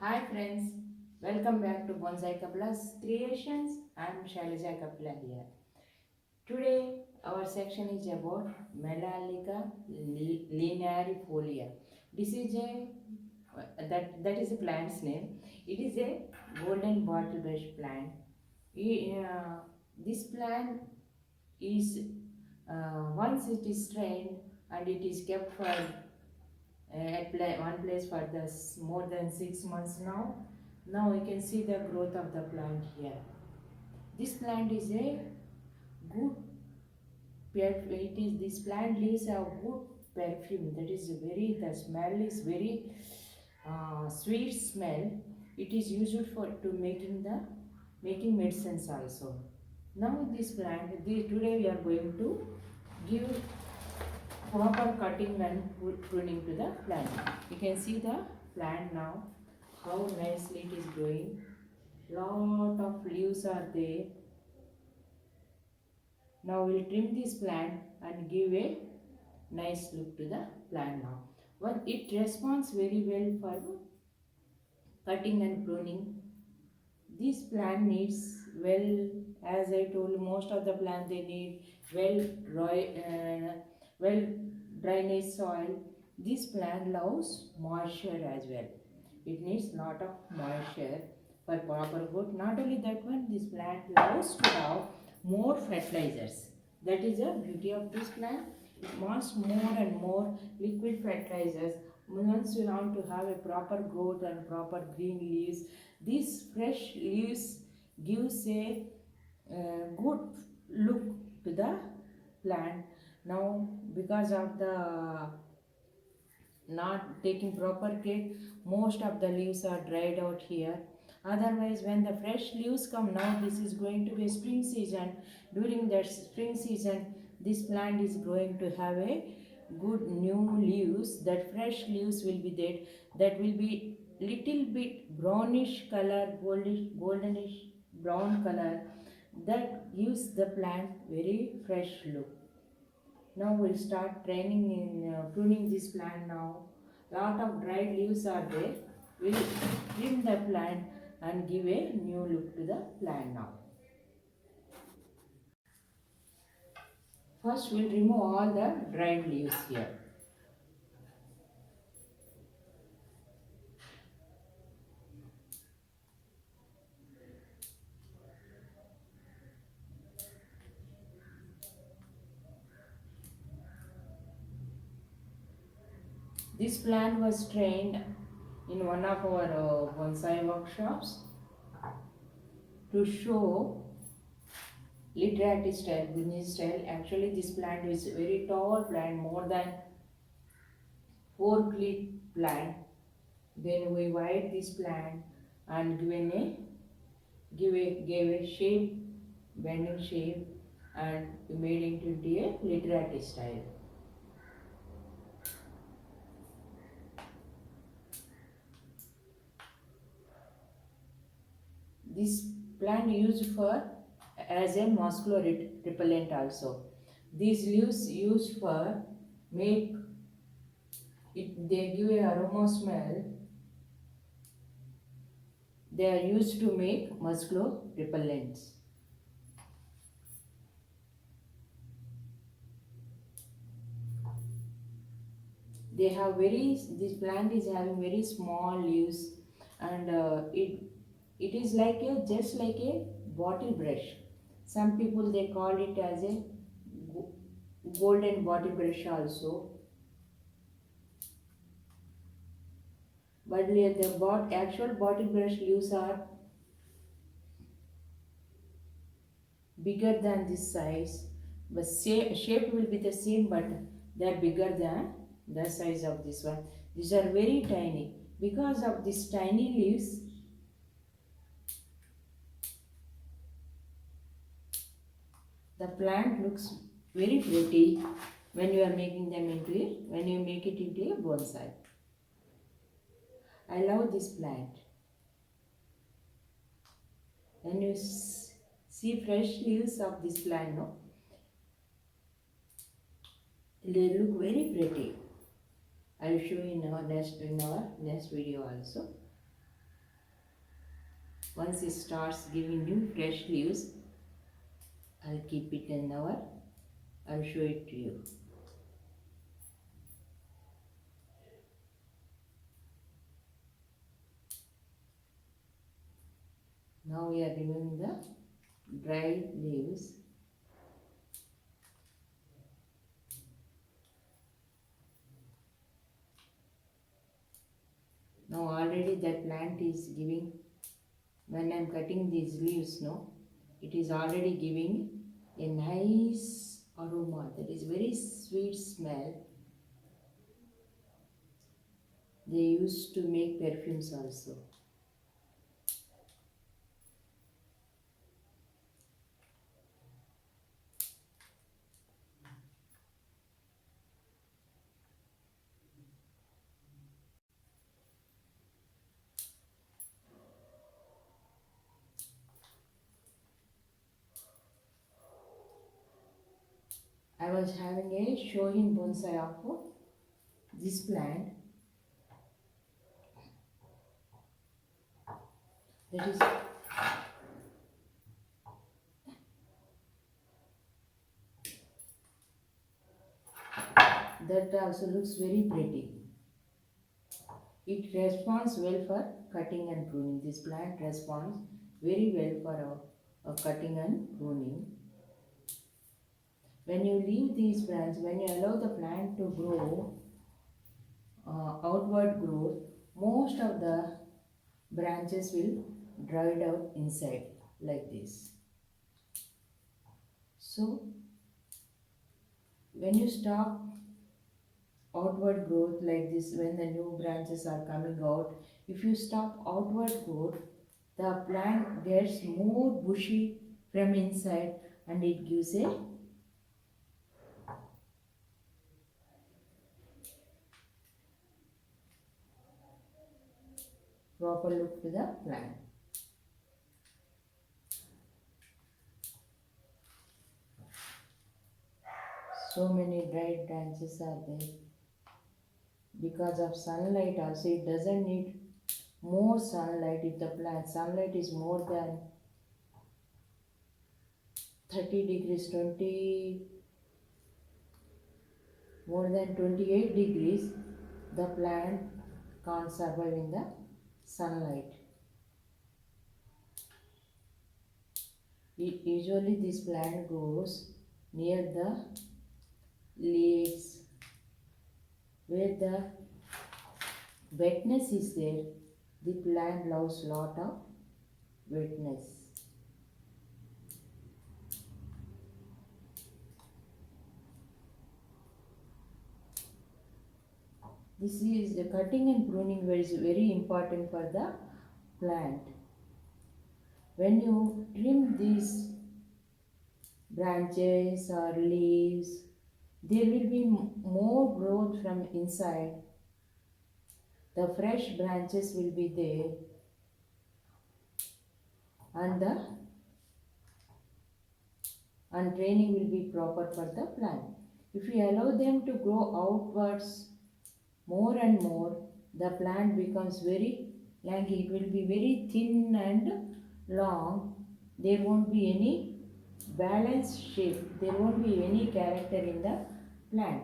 Hi friends, welcome back to Bonsai Couple's Creations. I'm Shailaja Kapla here. Today our section is about Melalueca Linarifolia. This is a that is a plant's name. It is a golden bottle brush plant. This plant is once it is trained and it is kept for one place for more than 6 months now. Now we can see the growth of the plant here. This plant is a good this plant leaves a good perfume. That is the smell is very sweet smell. It is used for to making medicines also. Now this plant, today we are going to give proper cutting and pruning to the plant. You can see the plant now, how nicely it is growing. Lot of leaves are there. Now we'll trim this plant and give a nice look to the plant now. Well, it responds very well for cutting and pruning. This plant needs well, as I told, most of the plant they need well drainage soil. This plant loves moisture as well. It needs lot of moisture for proper growth. Not only that one, this plant loves to have more fertilizers. That is the beauty of this plant. It wants more and more liquid fertilizers. Once you want to have a proper growth and proper green leaves, these fresh leaves gives a good look to the plant. Now because of the not taking proper care, most of the leaves are dried out here. Otherwise, when the fresh leaves come, now this is going to be spring season. During that spring season, this plant is going to have a good new leaves. That fresh leaves will be there. That will be little bit brownish color, goldenish brown color. That gives the plant very fresh look. Now we'll start training in pruning this plant now. Lot of dried leaves are there. We'll trim the plant and give a new look to the plant now. First we'll remove all the dried leaves here. This plant was trained in one of our bonsai workshops to show literati style, business style. Actually this plant is very tall plant, more than 4 feet plant. Then we wired this plant and gave a shape, bending shape, and we made it into a literati style. This plant used for as a mosquito repellent also. These leaves used for make it, they give a aroma smell. They are used to make mosquito repellents. They have this plant is having very small leaves, and it is like a just like a bottle brush. Some people they call it as a golden bottle brush also. But the actual bottle brush leaves are bigger than this size. But shape will be the same, but they are bigger than the size of this one. These are very tiny. Because of these tiny leaves, the plant looks very pretty when you are making them when you make it into a bonsai. I love this plant. When you see fresh leaves of this plant, no, they look very pretty. I will show you in our next video also. Once it starts giving new fresh leaves, I'll keep it an hour. I'll show it to you. Now we are removing the dried leaves. Now already that plant is giving, when I am cutting these leaves, no, it is already giving a nice aroma, that is very sweet smell. They used to make perfumes also. I was having a showing bonsai of this plant, that is, that also looks very pretty. It responds well for cutting and pruning. This plant responds very well for cutting and pruning. When you leave these plants, when you allow the plant to grow, outward growth, most of the branches will dried out inside like this. So when you stop outward growth like this, when the new branches are coming out, if you stop outward growth, the plant gets more bushy from inside and it gives a proper look to the plant. So many dried branches are there. Because of sunlight also, it doesn't need more sunlight. If the plant sunlight is more than 30 degrees, 20, more than 28 degrees, the plant can't survive in the sunlight. Usually this plant grows near the lakes where the wetness is there. The plant loves lot of wetness. This is the cutting and pruning is very important for the plant. When you trim these branches or leaves, there will be more growth from inside. The fresh branches will be there and the training will be proper for the plant. If we allow them to grow outwards more and more, the plant becomes very lanky. It will be very thin and long. There won't be any balanced shape. There won't be any character in the plant.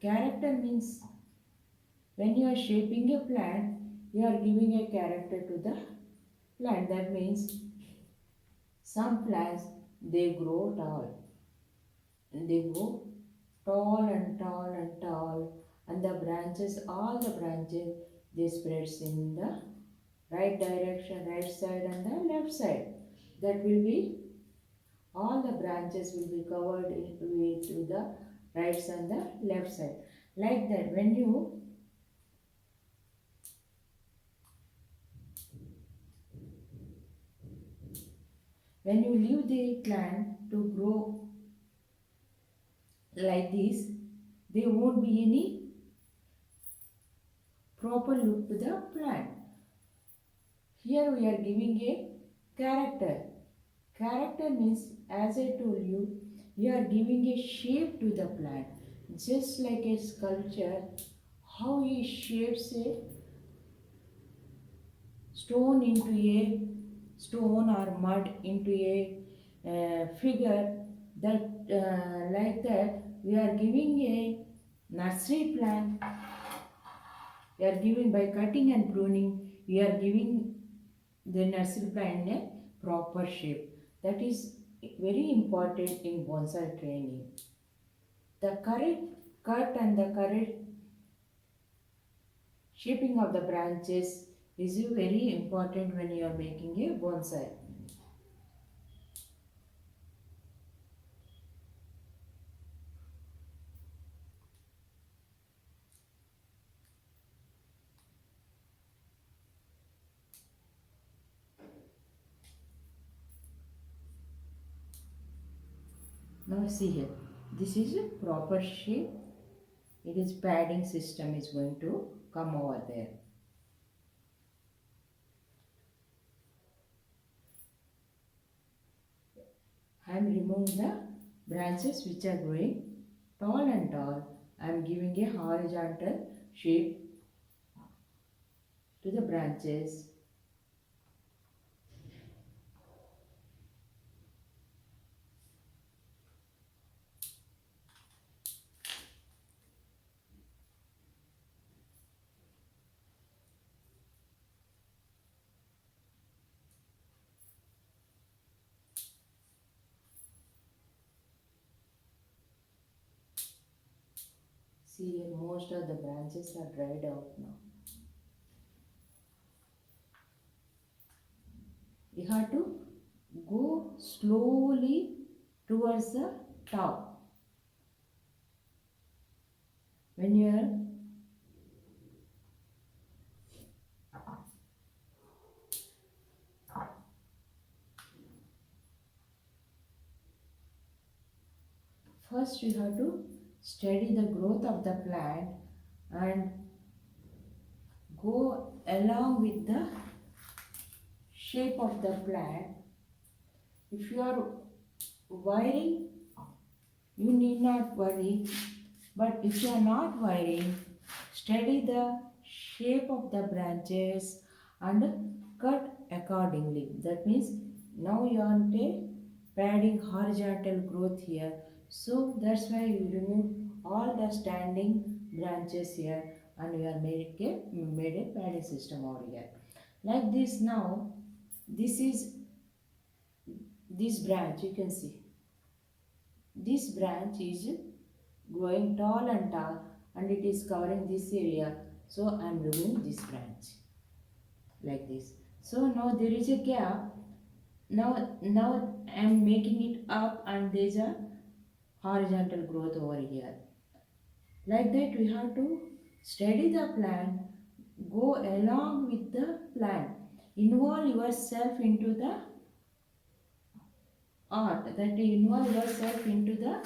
Character means when you are shaping a plant, you are giving a character to the plant. That means some plants, they grow tall. They grow tall and tall and tall, and the branches, all the branches, they spreads in the right direction, right side and the left side. That will be, all the branches will be covered with the right side and the left side. Like that, when you leave the plant to grow like this, there won't be any proper look to the plant. Here we are giving a character. Character means, as I told you, we are giving a shape to the plant. Just like a sculpture, how he shapes a stone into a stone or mud into a figure, that like that we are giving a nursery plant. We are giving, by cutting and pruning, we are giving the nursery plant a proper shape. That is very important in bonsai training. The correct cut and the correct shaping of the branches is very important when you are making a bonsai. Now see here, this is a proper shape. It is padding system is going to come over there. I am removing the branches which are growing tall and tall. I am giving a horizontal shape to the branches. See here, most of the branches are dried out now. You have to go slowly towards the top. When you are first, you have to study the growth of the plant and go along with the shape of the plant. If you are wiring, you need not worry. But if you are not wiring, study the shape of the branches and cut accordingly. That means now you want a padding horizontal growth here. So that's why you remove all the standing branches here and you are made a padding system over here. Like this now, this is this branch, you can see. This branch is growing tall and tall and it is covering this area. So I am removing this branch like this. So now there is a gap. Now I am making it up and there is a horizontal growth over here. Like that we have to study the plant, go along with the plant, involve yourself into the art, that involve yourself into the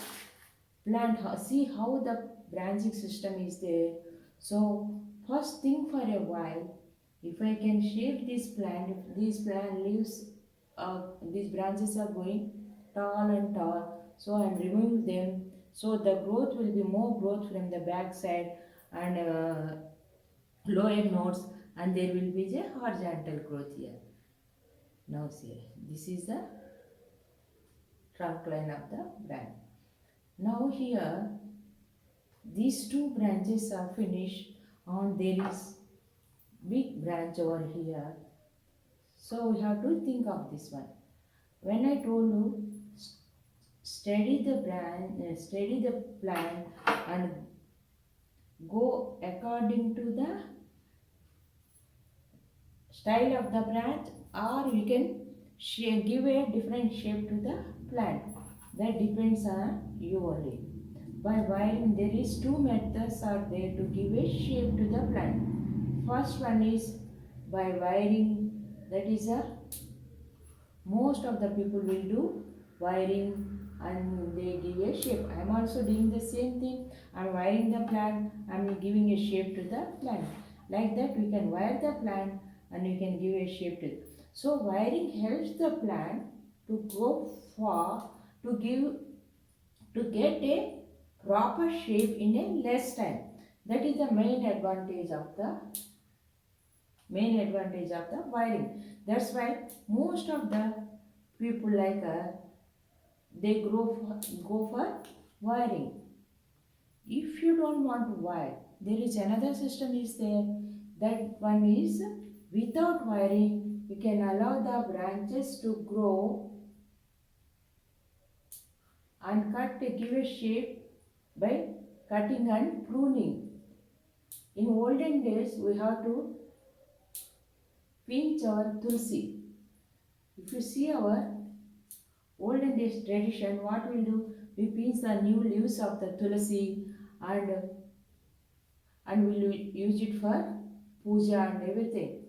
plant. See how the branching system is there. So first think for a while, if I can shape this plant, if this plant leaves, these branches are going tall and tall, so I am removing them. So the growth will be more growth from the back side and lower nodes, and there will be a horizontal growth here. Now see, this is the trunk line of the plant. Now here these two branches are finished and there is big branch over here. So we have to think of this one. When I told you study the branch, study the plant and go according to the style of the branch, or you can give a different shape to the plant. That depends on you only. By wiring, there is two methods are there to give a shape to the plant. First one is by wiring, that is a most of the people will do wiring and they give a shape. I am also doing the same thing. I am wiring the plant, I am giving a shape to the plant. Like that we can wire the plant and we can give a shape to it. So wiring helps the plant to go far, to get a proper shape in a less time. That is the main advantage of the Main advantage of the wiring. That's why most of the people like they go for wiring. If you don't want to wire, there is another system is there. That one is without wiring. You can allow the branches to grow and give a shape by cutting and pruning. In olden days, we have to pinch our tulsi. If you see our olden days tradition, what we'll do, we pinch the new leaves of the tulsi and we'll use it for puja and everything.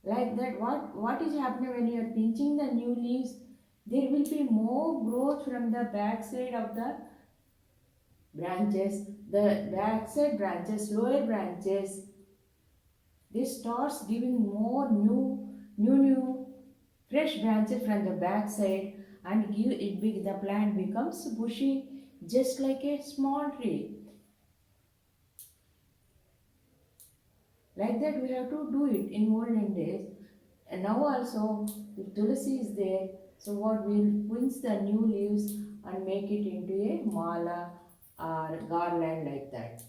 Like that, what is happening when you are pinching the new leaves? There will be more growth from the back side of the branches. The back side branches, lower branches, this starts giving more new fresh branches from the back side and the plant becomes bushy just like a small tree. Like that we have to do it in olden days. And now also if tulsi is there, so what we'll pinch the new leaves and make it into a mala or garland like that.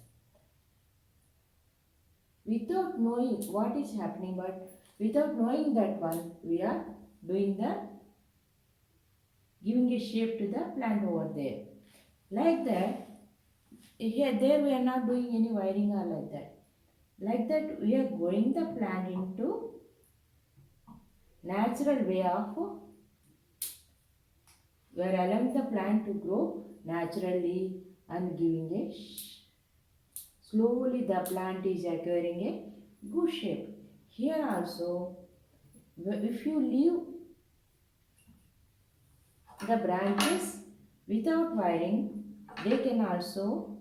Without knowing what is happening, but without knowing that one, we are doing the giving a shape to the plant over there. Like that, here there we are not doing any wiring or like that. Like that we are growing the plant into natural way of, we are allowing the plant to grow naturally and giving a slowly the plant is acquiring a good shape. Here also, if you leave the branches without wiring, they can also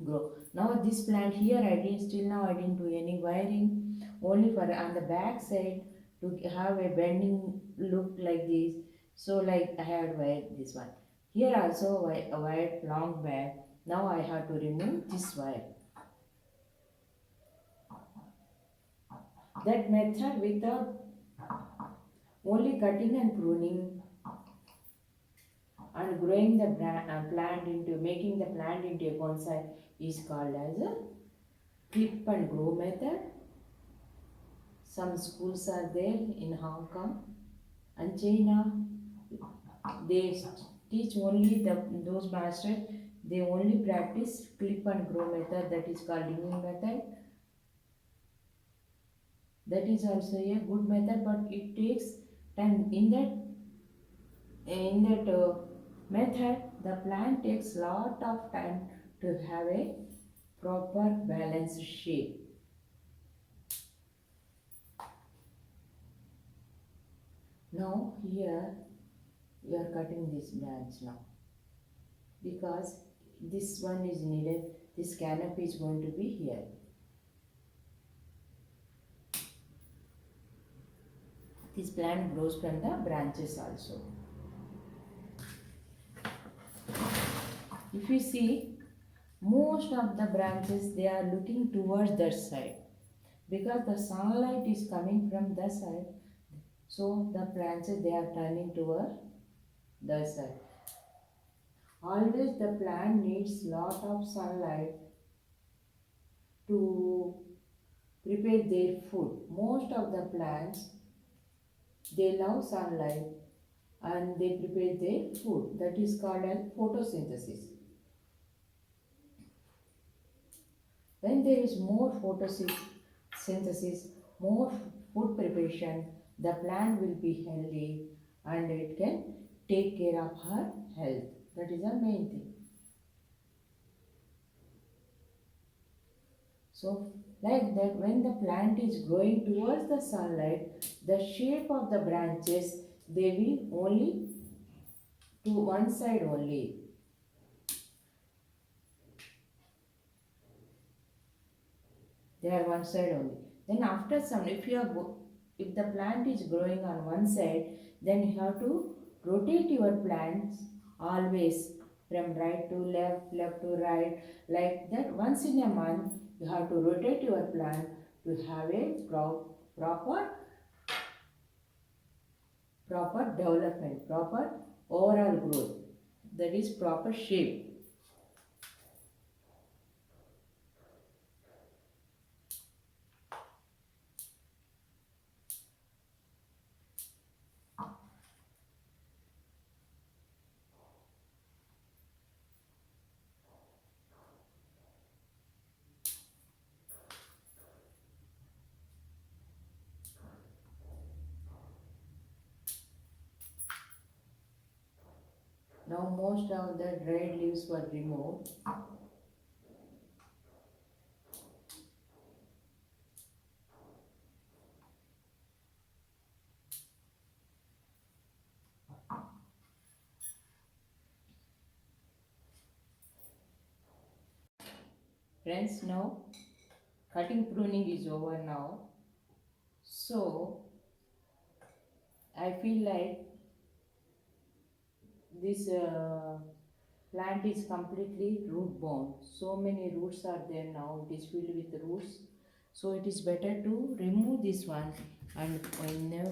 grow. Now this plant here I didn't, still now I didn't do any wiring, only for on the back side to have a bending look like this. So like I had wired this one. Here also I wired long back. Now I have to remove this wire. That method without only cutting and pruning and growing the plant into, making the plant into a bonsai is called as a clip and grow method. Some schools are there in Hong Kong and China. They teach only those masters, they only practice clip and grow method, that is called Ling method. That is also a good method, but it takes time. In that method, the plant takes lot of time to have a proper balanced shape. Now here we are cutting this branch now because this one is needed. This canopy is going to be here. This plant grows from the branches also. If you see, most of the branches they are looking towards that side because the sunlight is coming from that side. So the branches they are turning toward that side. Always the plant needs lot of sunlight to prepare their food. Most of the plants they love sunlight and they prepare their food. That is called as photosynthesis. When there is more photosynthesis, more food preparation, the plant will be healthy and it can take care of her health. That is the main thing. So, like that, when the plant is growing towards the sunlight, the shape of the branches, they will only to one side only. They are one side only. Then after some, if the plant is growing on one side, then you have to rotate your plants always from right to left, left to right, like that. Once in a month, you have to rotate your plant to have a proper development, proper overall growth, that is proper shape. Now most of the dried leaves were removed. Friends, now cutting pruning is over now. So I feel like this plant is completely root bound. So many roots are there now. It is filled with roots. So it is better to remove this one and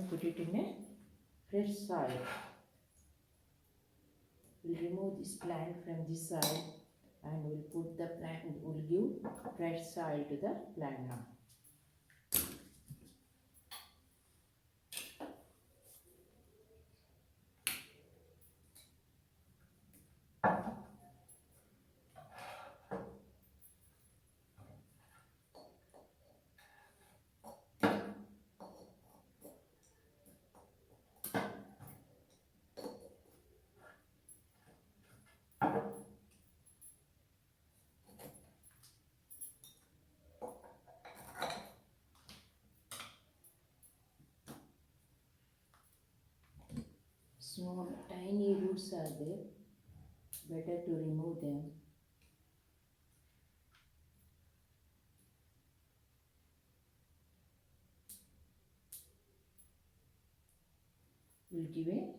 put it in a fresh soil. We'll remove this plant from this side and we'll put the plant, we'll give fresh soil to the plant now. Small tiny roots are there, better to remove them. We'll give a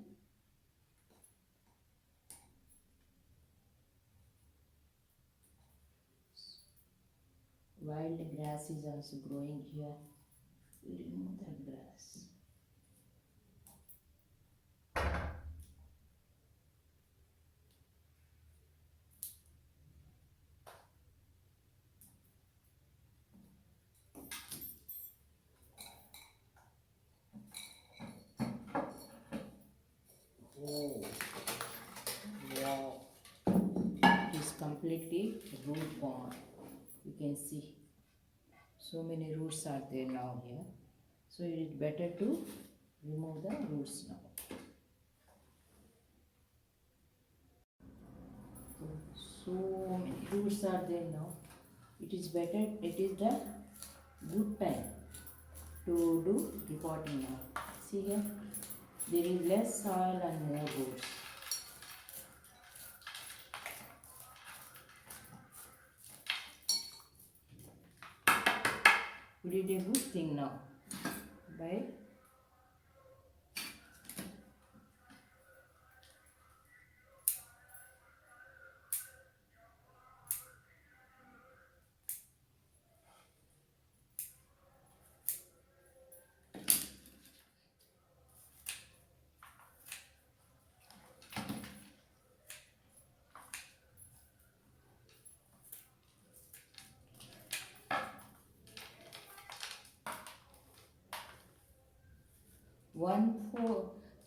wild grass is also growing here. We'll remove the grass. Oh, wow. It is completely root bound. You can see so many roots are there now here. So it is better to remove the roots now. So many roots are there now. It is better, it is the good time to do repotting now. See here, there is less soil and more roots. We did a good thing now by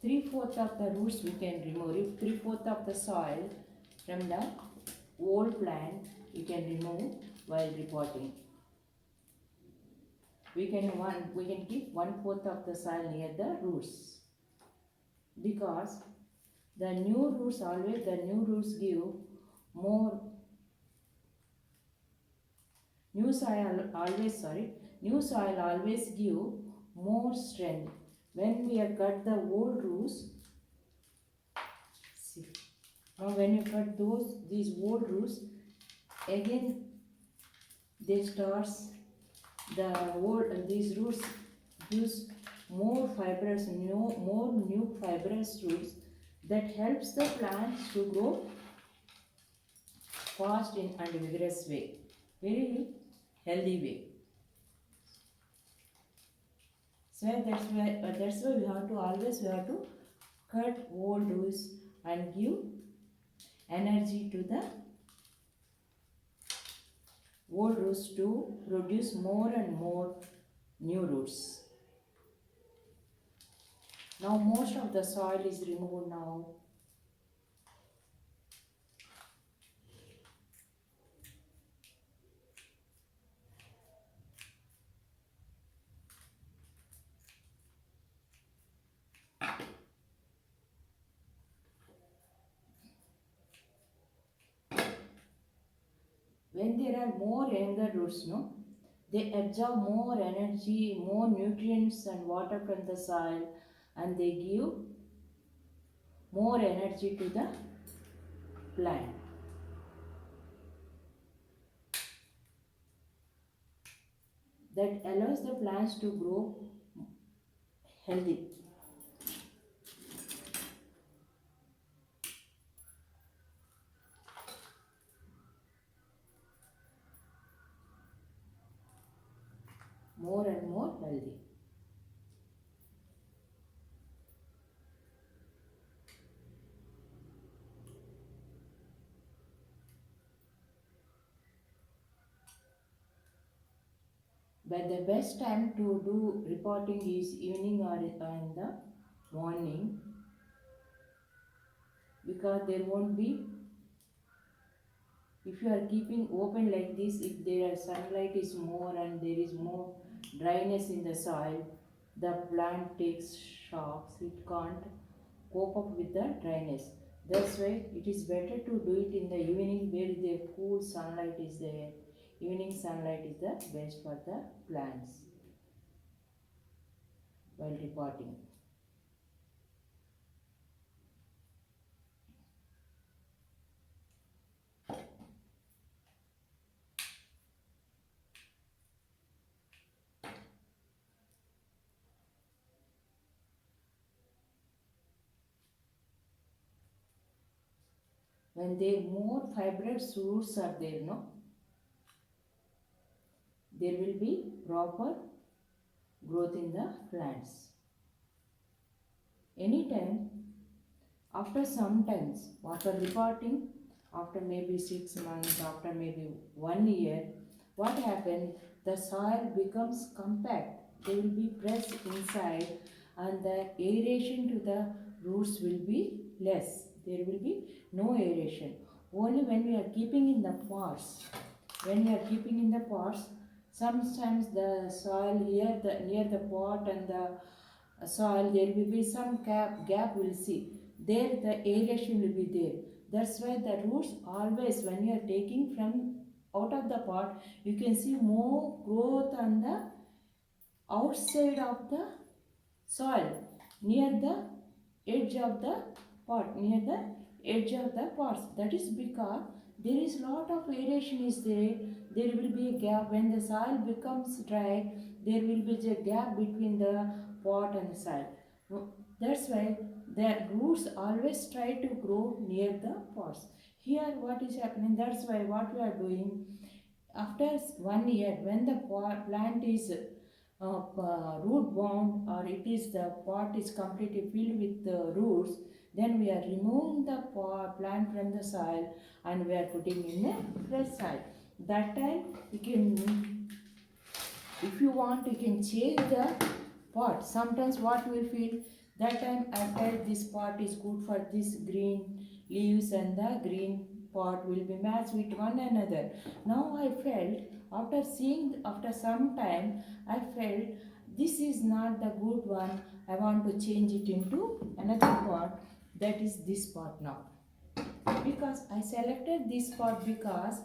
three-fourths of the roots we can remove. Three-fourths of the soil from the old plant you can remove while repotting. We can keep 1/4 of the soil near the roots, because the new roots give more new soil always give more strength. When we have cut the old roots, see, now when you cut these old roots, again they starts these roots gives more new fibrous roots that helps the plants to grow fast and vigorous way, very healthy way. So that's why we have to cut old roots and give energy to the old roots to produce more and more new roots. Now most of the soil is removed now. When there are more younger roots, no, they absorb more energy, more nutrients and water from the soil, and they give more energy to the plant. That allows the plants to grow healthy. More and more healthy. But the best time to do repotting is evening or in the morning, because there won't be, if you are keeping open like this, if there are sunlight is more and there is more dryness in the soil, the plant takes shocks. It can't cope up with the dryness. That's why it is better to do it in the evening where the cool sunlight is there. Evening sunlight is the best for the plants while repotting. When there more fibrous roots are there, no, there will be proper growth in the plants. Anytime after some times, after repotting, after maybe 6 months, after maybe 1 year, what happens? The soil becomes compact. They will be pressed inside, and the aeration to the roots will be less. There will be no aeration. Only when we are keeping in the pots, sometimes the soil near the pot and the soil, there will be some gap we'll see. There the aeration will be there. That's why the roots always, when you are taking from out of the pot, you can see more growth on the outside of the soil, near the edge of the pot, near the edge of the pots. That is because there is lot of aeration is there. There will be a gap. When the soil becomes dry, there will be a gap between the pot and the soil. That's why the roots always try to grow near the pots. Here what is happening, that's why what we are doing, after 1 year, when the plant is root bound, or it is the pot is completely filled with the roots, then we are removing the plant from the soil and we are putting in a fresh soil. That time you can, if you want, you can change the pot. Sometimes what we will feel, that time I felt this pot is good for this green leaves and the green pot will be matched with one another. Now I felt, after seeing, after some time, I felt this is not the good one. I want to change it into another pot. That is this pot now. Because I selected this pot because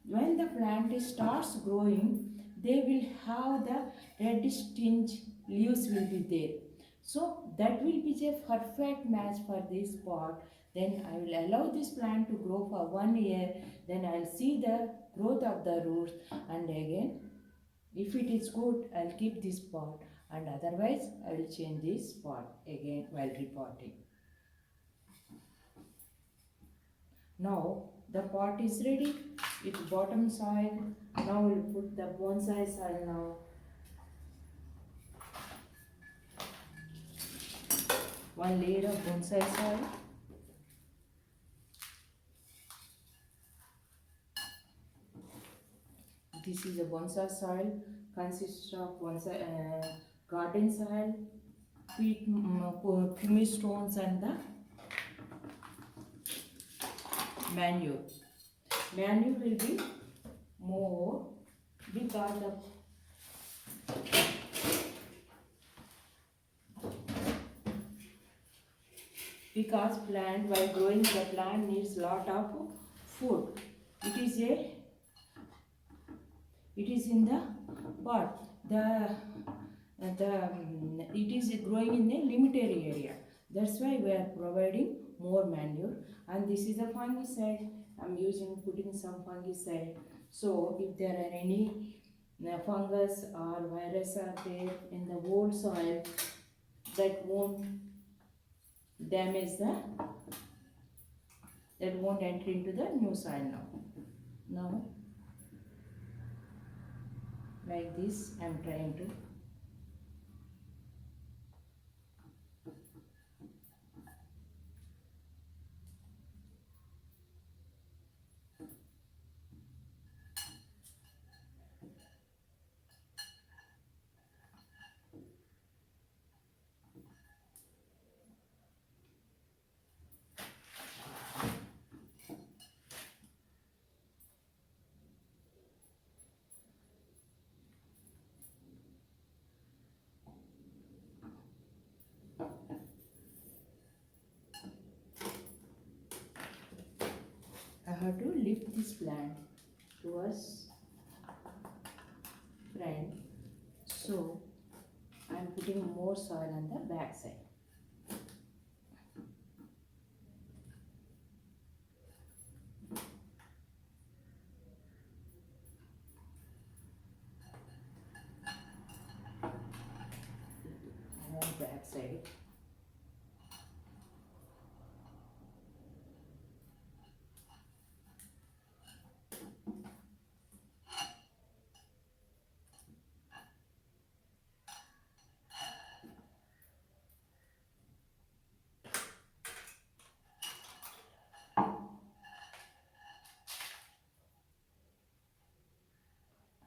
when the plant starts growing, they will have the reddish tinge leaves will be there. So that will be a perfect match for this pot. Then I will allow this plant to grow for 1 year. Then I will see the growth of the roots, and again, if it is good, I will keep this pot, and otherwise I will change this pot again while repotting. Now the pot is ready with bottom soil. Now we will put the bonsai soil now. one layer of bonsai soil. This is a bonsai soil, consists of bonsai garden soil, pumice stones and the manure. Manure will be more because plant, while growing the plant needs lot of food. It is in the pot. It is growing in a limited area. That's why we are providing more manure. And this is a fungicide. I'm putting some fungicide. So if there are any fungus or virus are there in the old soil, that won't damage that won't enter into the new soil now. Now, like this, I'm trying to. I have to lift this plant towards front, so I am putting more soil on the back side. More back side.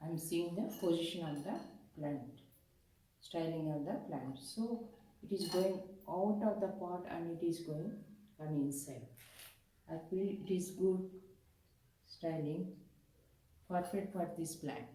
I'm seeing the position of the plant, styling of the plant. So it is going out of the pot and it is going come inside. I feel it is good styling, perfect for this plant.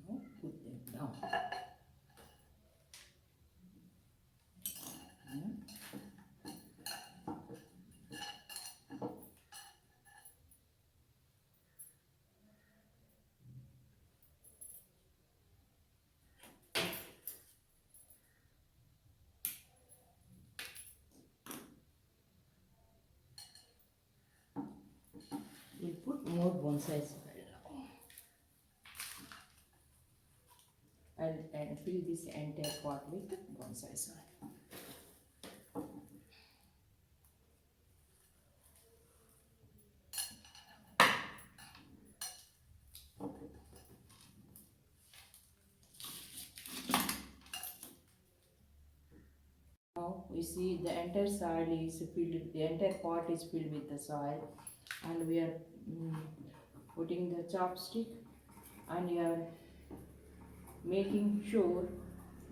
Now put them down. We'll put more bonsai soil now. I'll fill this entire pot with bonsai soil. Now we see the entire soil is filled, the entire pot is filled with the soil, and we are putting the chopstick, and we are making sure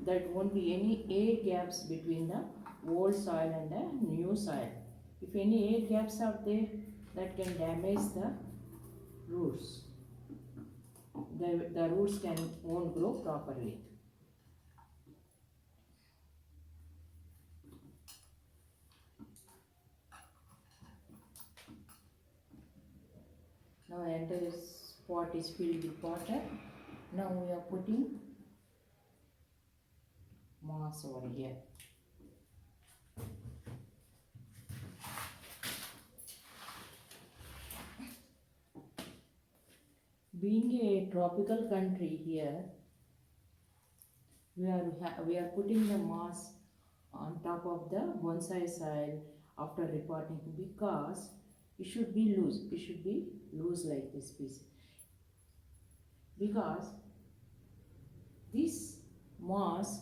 that won't be any air gaps between the old soil and the new soil. If any air gaps are there, that can damage the roots. the roots won't grow properly. Now entire pot is filled with water. Now we are putting moss over here. Being a tropical country here, we are putting the moss on top of the bonsai soil after repotting, because it should be loose. It should be loose like this piece, because this moss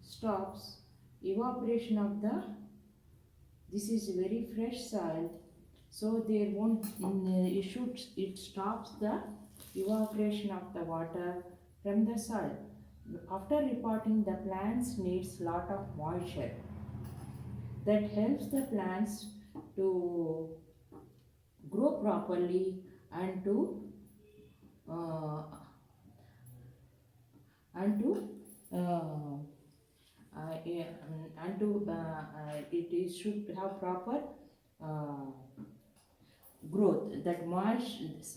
stops evaporation of the, this is very fresh soil, so there won't it stops the evaporation of the water from the soil. After repotting, the plants needs lot of moisture that helps the plants to grow properly and to uh, and to uh, yeah, and to it is should have proper uh, growth. That moistness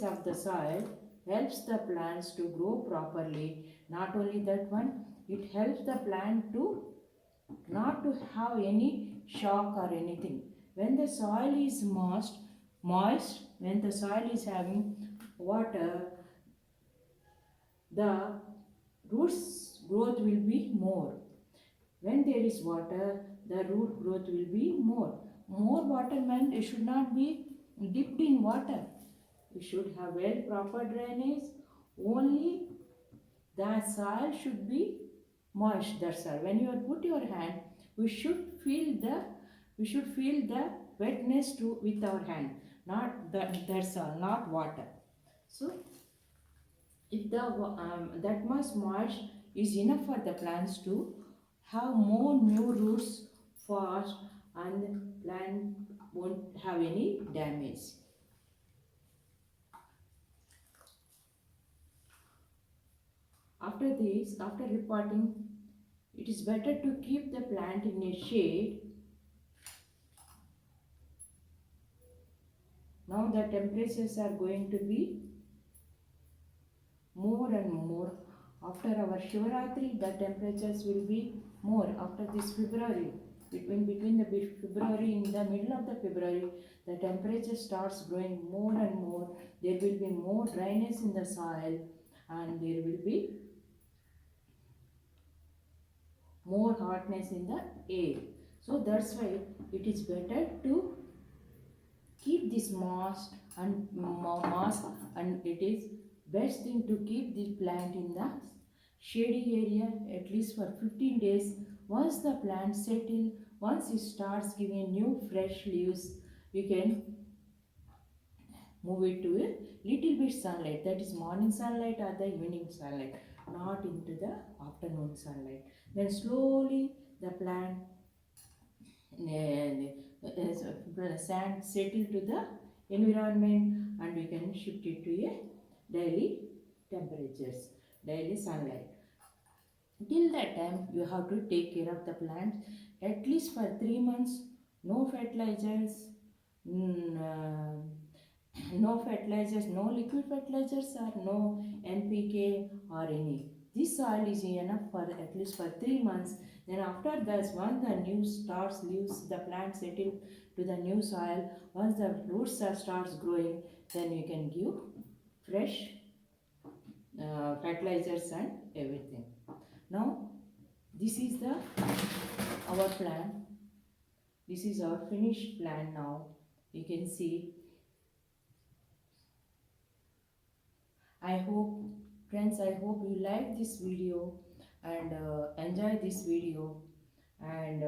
of the soil helps the plants to grow properly. Not only that one, it helps the plant to not to have any shock or anything. When the soil is moist, when the soil is having water, the roots growth will be more. When there is water, the root growth will be more. More water meant it should not be dipped in water. You should have well proper drainage. Only the soil should be moist. That's all. When you put your hand, we should feel the wetness to with our hand. Not that's all. Not water. So if the that much moist is enough for the plants to have more new roots fast, and plant won't have any damage. After this, after repotting, it is better to keep the plant in a shade. Now the temperatures are going to be more and more. After our Shivaratri, the temperatures will be more. After this February, between the February, in the middle of the February, the temperature starts growing more and more. There will be more dryness in the soil, and there will be more hotness in the air. So that's why it is better to keep this moss, and it is best thing to keep this plant in the shady area at least for 15 days. Once the plant settle, once it starts giving new fresh leaves, you can move it to a little bit sunlight, that is morning sunlight or the evening sunlight, not into the afternoon sunlight. Then slowly the plant sand settle to the environment, and we can shift it to a daily temperatures, daily sunlight. Till that time, you have to take care of the plants at least for 3 months. No fertilizers, no fertilizers, no liquid fertilizers, or no NPK or any. This soil is enough for at least for 3 months. Then after that, once the new starts leaves, the plant settle to the new soil. Once the roots starts growing, then you can give fresh fertilizers and everything. Now this is the our plan. This is our finished plan now. You can see. I hope, friends, I hope you like this video and enjoy this video. And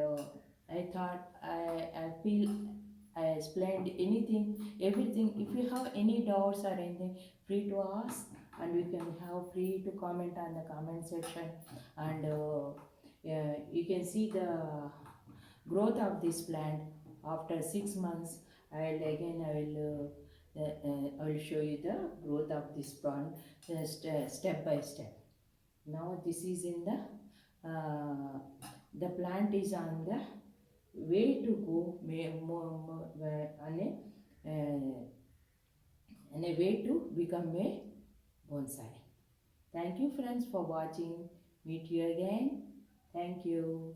I thought I feel I explained anything, everything. If you have any doubts or anything, free to ask, and we can have free to comment on the comment section. And yeah, you can see the growth of this plant after 6 months. I will I will show you the growth of this plant step by step. Now this is in the plant is on the way to go on a way to become a bonsai. Thank you friends for watching. Meet you again. Thank you.